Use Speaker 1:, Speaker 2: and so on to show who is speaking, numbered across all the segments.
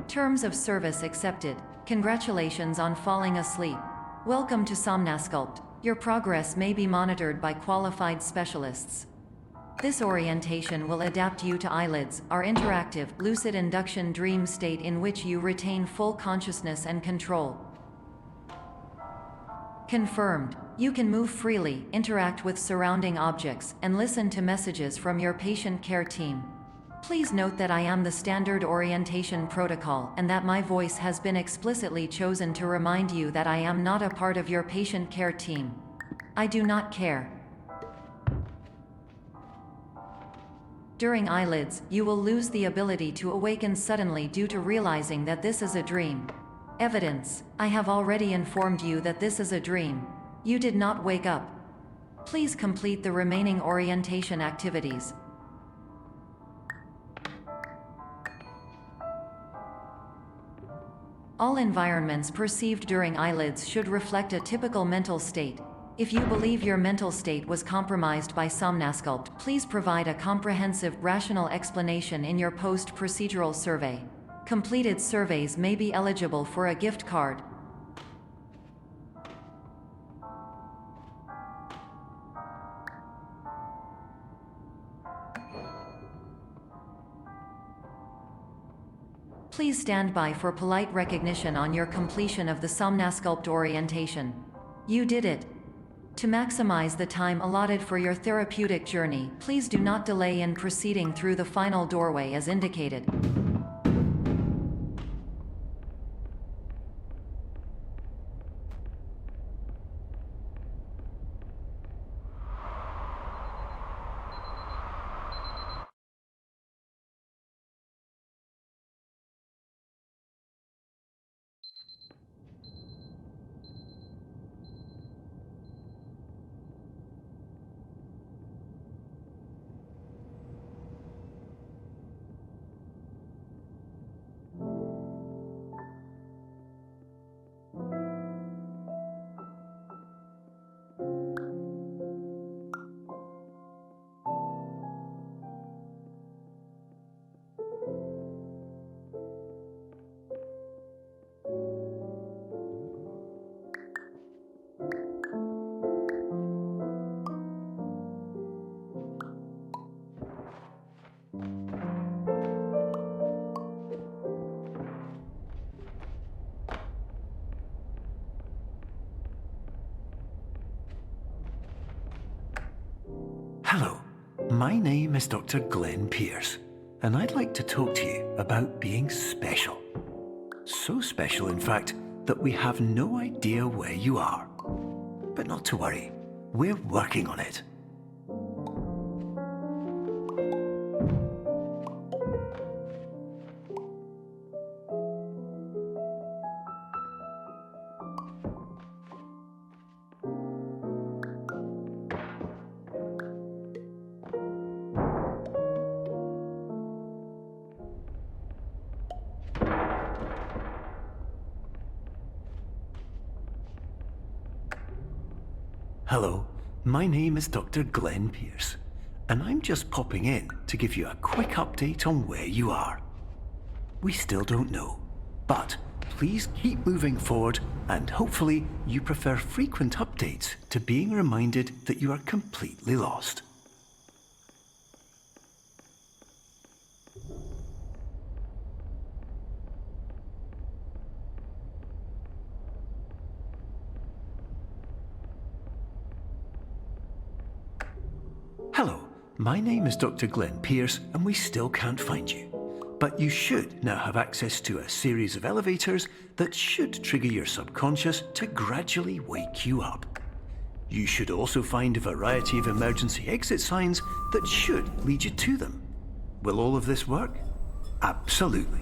Speaker 1: Terms of service accepted. Congratulations on falling asleep. Welcome to Somnasculpt. Your progress may be monitored by qualified specialists. This orientation will adapt you to eyelids, our interactive, lucid induction dream state in which you retain full consciousness and control. Confirmed. You can move freely, interact with surrounding objects, and listen to messages from your patient care team. Please note that I am the standard orientation protocol and that my voice has been explicitly chosen to remind you that I am not a part of your patient care team. I do not care. During eyelids, you will lose the ability to awaken suddenly due to realizing that this is a dream. Evidence: I have already informed you that this is a dream. You did not wake up. Please complete the remaining orientation activities. All environments perceived during eyelids should reflect a typical mental state. If you believe your mental state was compromised by Somnasculpt, please provide a comprehensive, rational explanation in your post-procedural survey. Completed surveys may be eligible for a gift card. Please stand by for polite recognition on your completion of the Somnasculpt orientation. You did it. To maximize the time allotted for your therapeutic journey, please do not delay in proceeding through the final doorway as indicated.
Speaker 2: Hello, my name is Dr. Glenn Pierce, and I'd like to talk to you about being special. So special, in fact, that we have no idea where you are. But not to worry, we're working on it. Hello, my name is Dr. Glenn Pierce, and I'm just popping in to give you a quick update on where you are. We still don't know, but please keep moving forward, and hopefully you prefer frequent updates to being reminded that you are completely lost. Hello, my name is Dr. Glenn Pierce, and we still can't find you. But you should now have access to a series of elevators that should trigger your subconscious to gradually wake you up. You should also find a variety of emergency exit signs that should lead you to them. Will all of this work? Absolutely.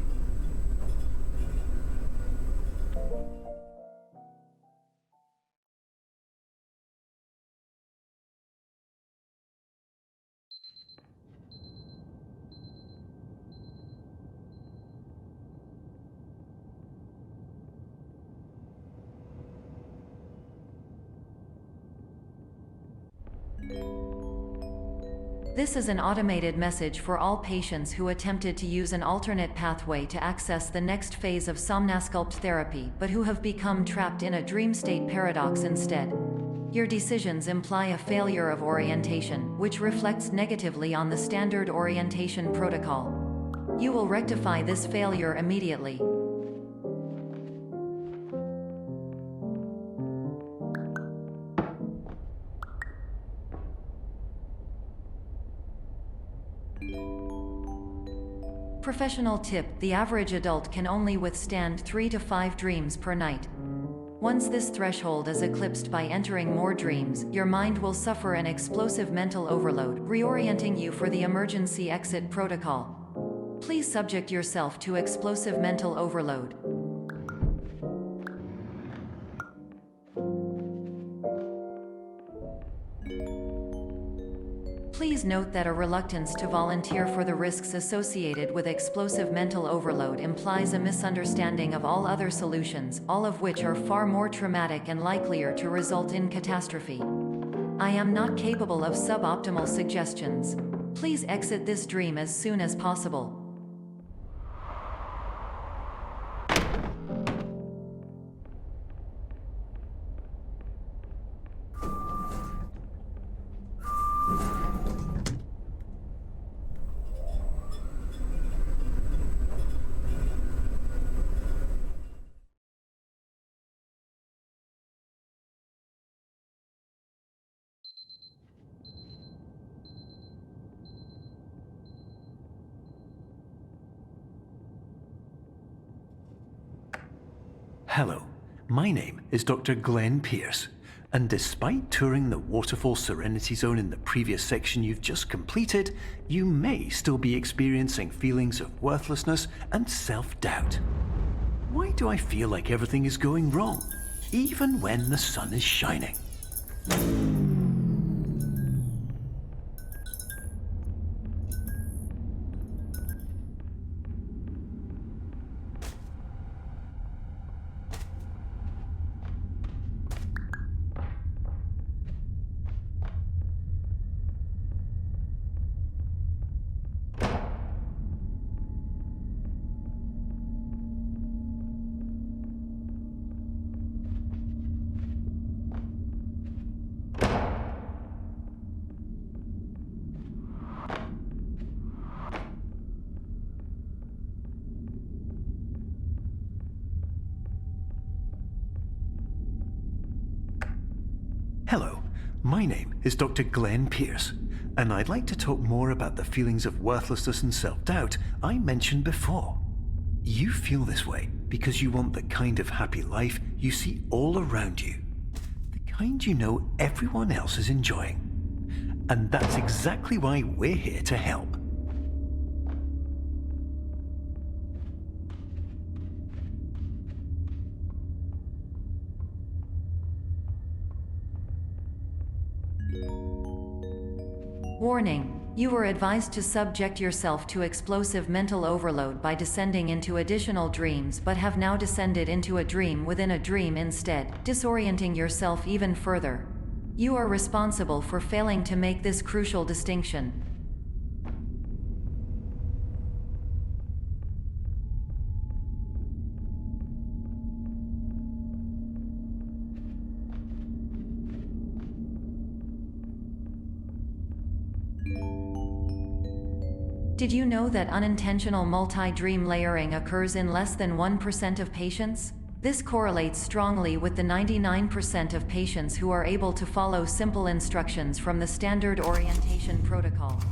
Speaker 1: This is an automated message for all patients who attempted to use an alternate pathway to access the next phase of somnasculpt therapy but who have become trapped in a dream state paradox instead. Your decisions imply a failure of orientation, which reflects negatively on the standard orientation protocol. You will rectify this failure immediately. Professional tip: the average adult can only withstand 3 to 5 dreams per night. Once this threshold is eclipsed by entering more dreams, your mind will suffer an explosive mental overload, reorienting you for the emergency exit protocol. Please subject yourself to explosive mental overload. Please note that a reluctance to volunteer for the risks associated with explosive mental overload implies a misunderstanding of all other solutions, all of which are far more traumatic and likelier to result in catastrophe. I am not capable of suboptimal suggestions. Please exit this dream as soon as possible.
Speaker 2: Hello, my name is Dr. Glenn Pierce, and despite touring the Waterfall Serenity Zone in the previous section you've just completed, you may still be experiencing feelings of worthlessness and self-doubt. Why do I feel like everything is going wrong, even when the sun is shining? Hello, my name is Dr. Glenn Pierce, and I'd like to talk more about the feelings of worthlessness and self-doubt I mentioned before. You feel this way because you want the kind of happy life you see all around you, the kind you know everyone else is enjoying. And that's exactly why we're here to help.
Speaker 1: Warning: you were advised to subject yourself to explosive mental overload by descending into additional dreams, but have now descended into a dream within a dream instead, disorienting yourself even further. You are responsible for failing to make this crucial distinction. Did you know that unintentional multi-dream layering occurs in less than 1% of patients? This correlates strongly with the 99% of patients who are able to follow simple instructions from the standard orientation protocol.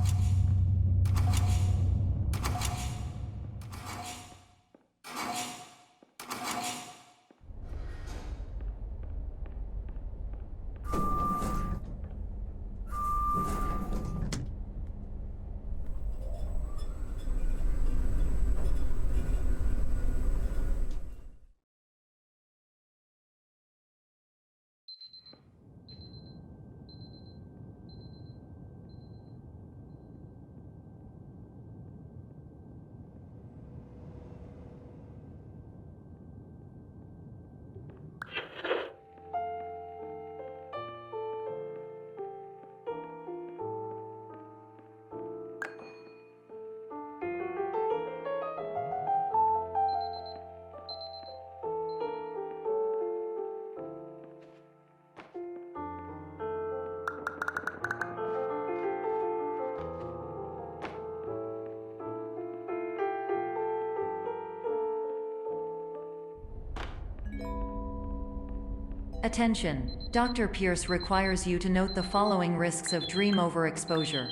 Speaker 1: Attention! Dr. Pierce requires you to note the following risks of dream overexposure.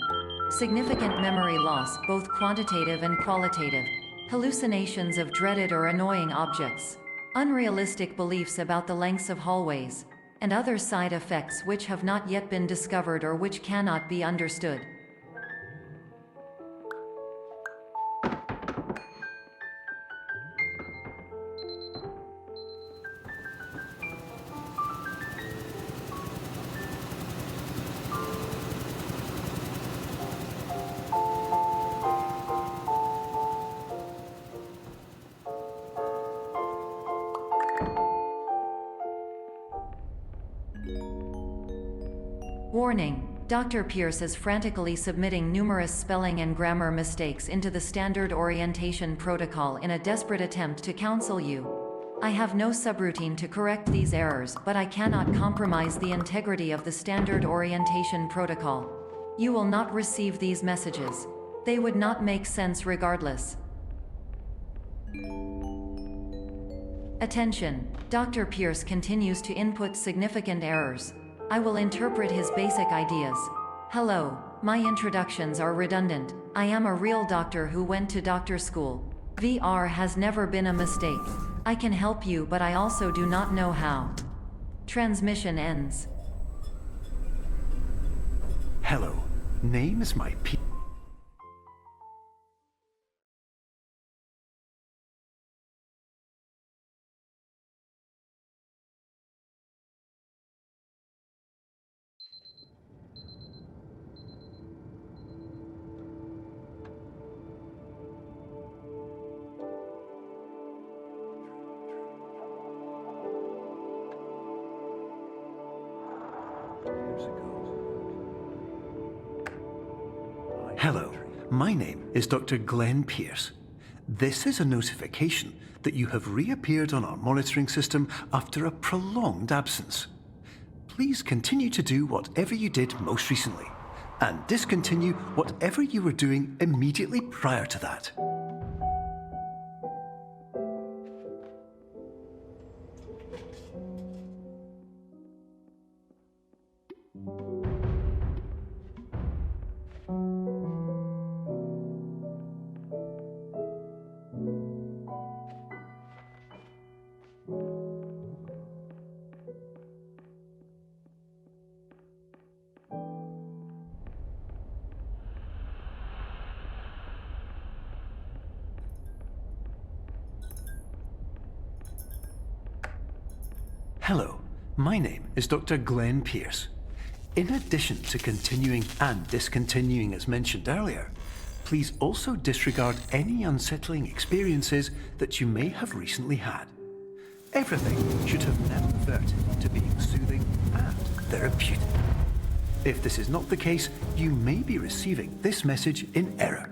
Speaker 1: Significant memory loss, both quantitative and qualitative. Hallucinations of dreaded or annoying objects. Unrealistic beliefs about the lengths of hallways. And other side effects which have not yet been discovered or which cannot be understood. Warning: Dr. Pierce is frantically submitting numerous spelling and grammar mistakes into the standard orientation protocol in a desperate attempt to counsel you. I have no subroutine to correct these errors, but I cannot compromise the integrity of the standard orientation protocol. You will not receive these messages. They would not make sense regardless. Attention! Dr. Pierce continues to input significant errors. I will interpret his basic ideas. Hello, my introductions are redundant. I am a real doctor who went to doctor school. VR has never been a mistake. I can help you, but I also do not know how. Transmission ends.
Speaker 2: Hello, name is my P. Hello, my name is Dr. Glenn Pierce. This is a notification that you have reappeared on our monitoring system after a prolonged absence. Please continue to do whatever you did most recently, and discontinue whatever you were doing immediately prior to that. Hello, my name is Dr. Glenn Pierce. In addition to continuing and discontinuing as mentioned earlier, please also disregard any unsettling experiences that you may have recently had. Everything should have now reverted to being soothing and therapeutic. If this is not the case, you may be receiving this message in error.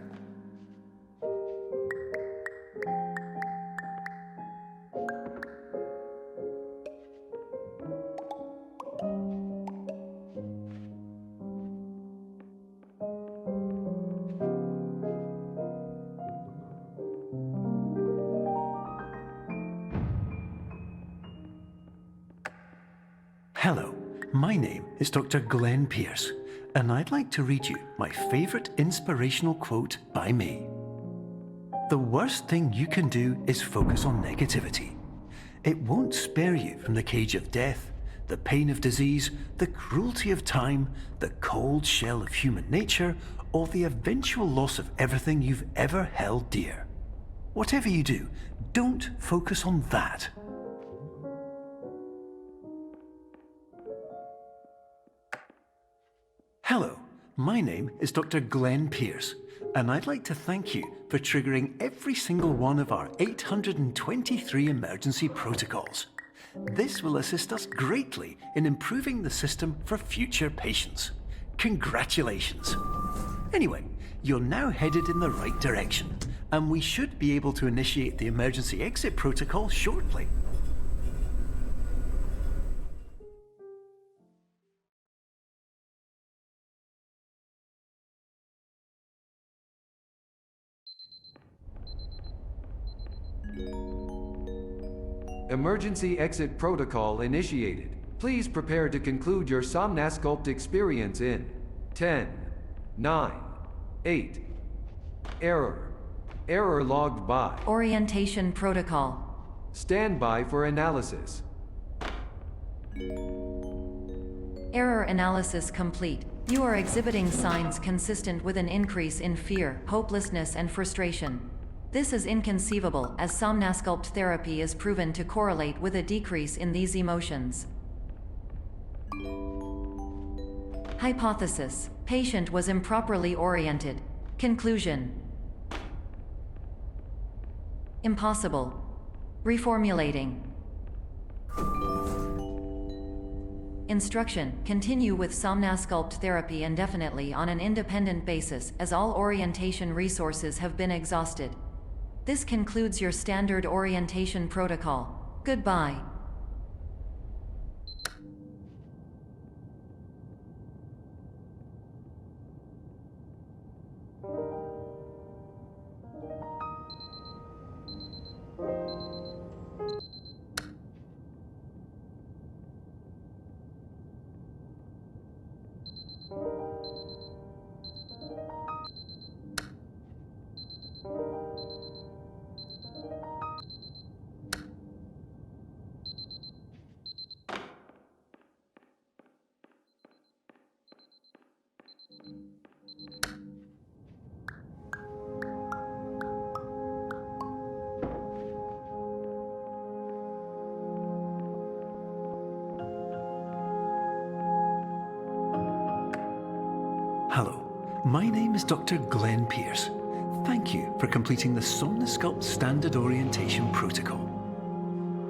Speaker 2: Hello, my name is Dr. Glenn Pierce, and I'd like to read you my favorite inspirational quote by me. The worst thing you can do is focus on negativity. It won't spare you from the cage of death, the pain of disease, the cruelty of time, the cold shell of human nature, or the eventual loss of everything you've ever held dear. Whatever you do, don't focus on that. Hello, my name is Dr. Glenn Pierce, and I'd like to thank you for triggering every single one of our 823 emergency protocols. This will assist us greatly in improving the system for future patients. Congratulations! Anyway, you're now headed in the right direction, and we should be able to initiate the emergency exit protocol shortly.
Speaker 3: Emergency exit protocol initiated. Please prepare to conclude your Somnasculpt experience in 10, 9, 8. Error. Error logged by.
Speaker 1: Orientation protocol.
Speaker 3: Stand by for analysis.
Speaker 1: Error analysis complete. You are exhibiting signs consistent with an increase in fear, hopelessness, and frustration. This is inconceivable, as Somnasculpt therapy is proven to correlate with a decrease in these emotions. Hypothesis: patient was improperly oriented. Conclusion: impossible. Reformulating. Instruction: continue with Somnasculpt therapy indefinitely on an independent basis, as all orientation resources have been exhausted. This concludes your standard orientation protocol. Goodbye.
Speaker 2: Hello, my name is Dr. Glenn Pierce. Thank you for completing the Somnasculpt Standard Orientation Protocol.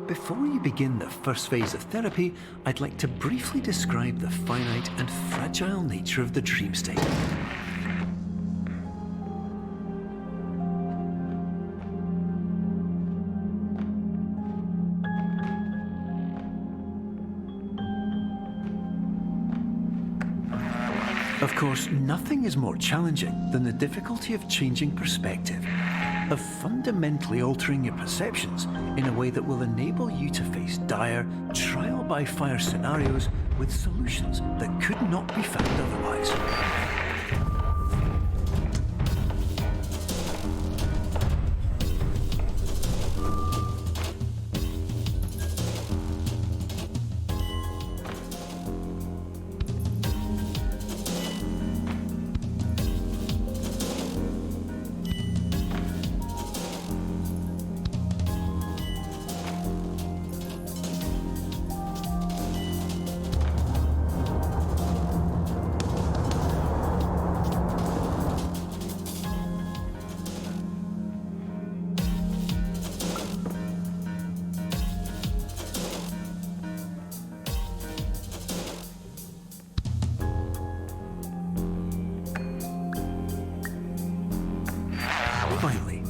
Speaker 2: Before you begin the first phase of therapy, I'd like to briefly describe the finite and fragile nature of the dream state. Of course, nothing is more challenging than the difficulty of changing perspective, of fundamentally altering your perceptions in a way that will enable you to face dire, trial-by-fire scenarios with solutions that could not be found otherwise. Finally,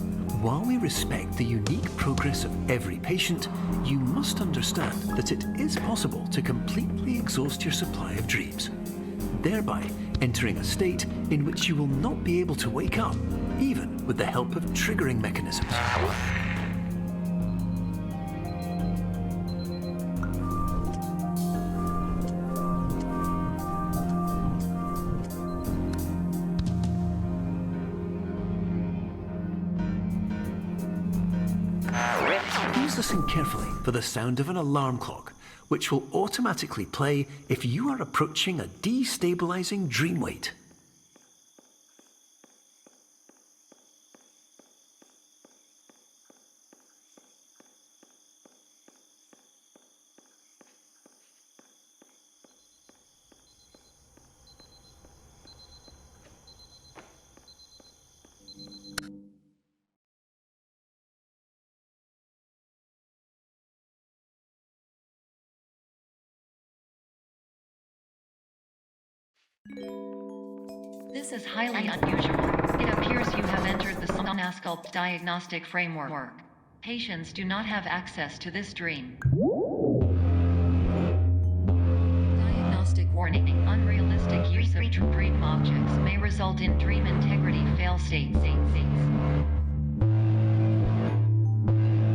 Speaker 2: while we respect the unique progress of every patient, you must understand that it is possible to completely exhaust your supply of dreams, thereby entering a state in which you will not be able to wake up, even with the help of triggering mechanisms. Please listen carefully for the sound of an alarm clock, which will automatically play if you are approaching a destabilizing dream weight.
Speaker 1: This is highly unusual. It appears you have entered the Somnasculpt diagnostic framework. Patients do not have access to this dream. Diagnostic warning: unrealistic use of dream objects may result in dream integrity fail states.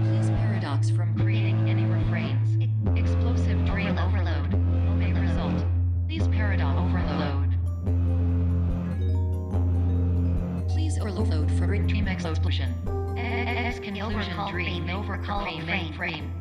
Speaker 1: Please paradox from creating any refrains. Explosive dream overload. conclusion. S conclusion dream overcall frame.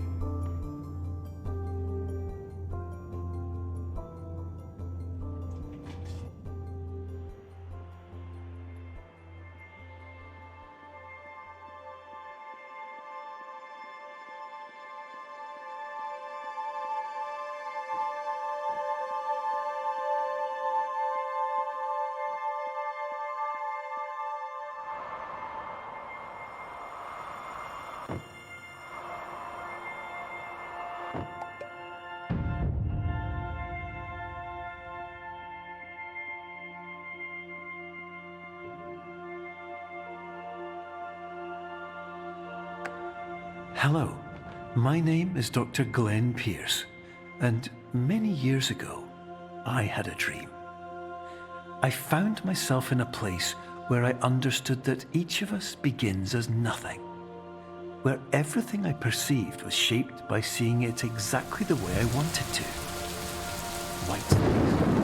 Speaker 2: Hello, my name is Dr. Glenn Pierce, and many years ago, I had a dream. I found myself in a place where I understood that each of us begins as nothing, where everything I perceived was shaped by seeing it exactly the way I wanted to. White space.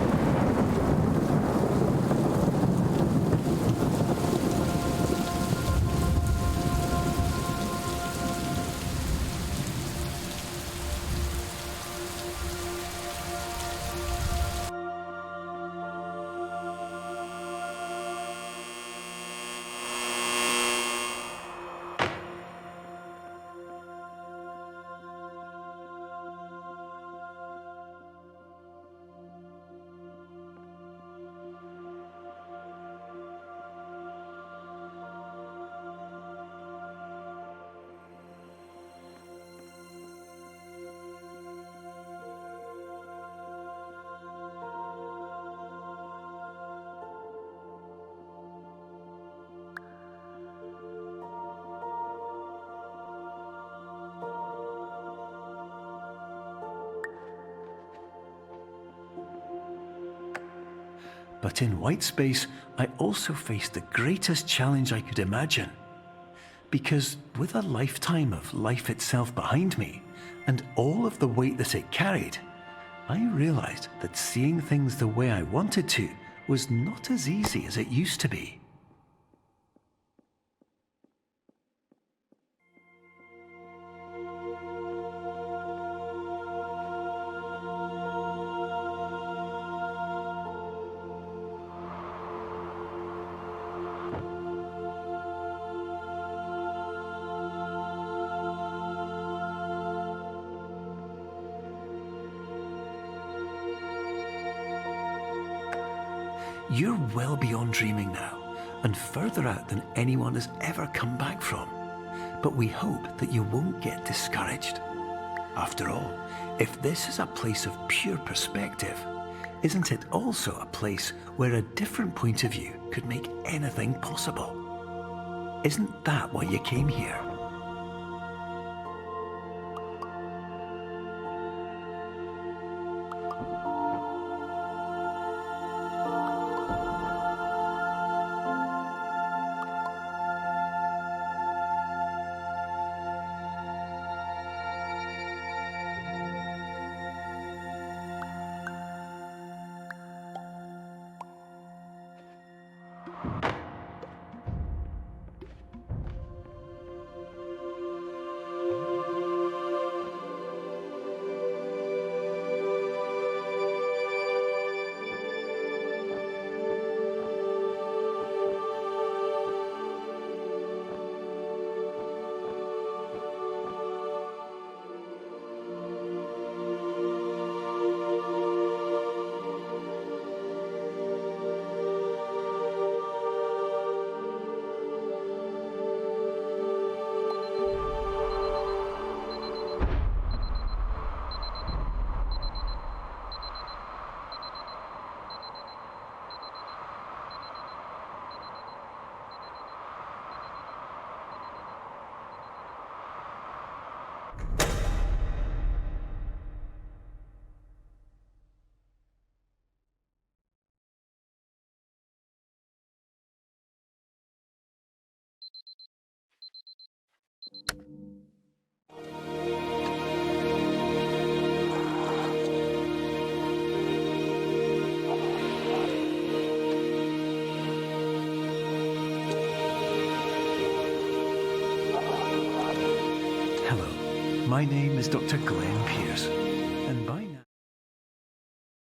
Speaker 2: But in white space, I also faced the greatest challenge I could imagine. Because with a lifetime of life itself behind me, and all of the weight that it carried, I realized that seeing things the way I wanted to was not as easy as it used to be. You're well beyond dreaming now, and further out than anyone has ever come back from. But we hope that you won't get discouraged. After all, if this is a place of pure perspective, isn't it also a place where a different point of view could make anything possible? Isn't that why you came here? My name is Dr. Glenn Pierce.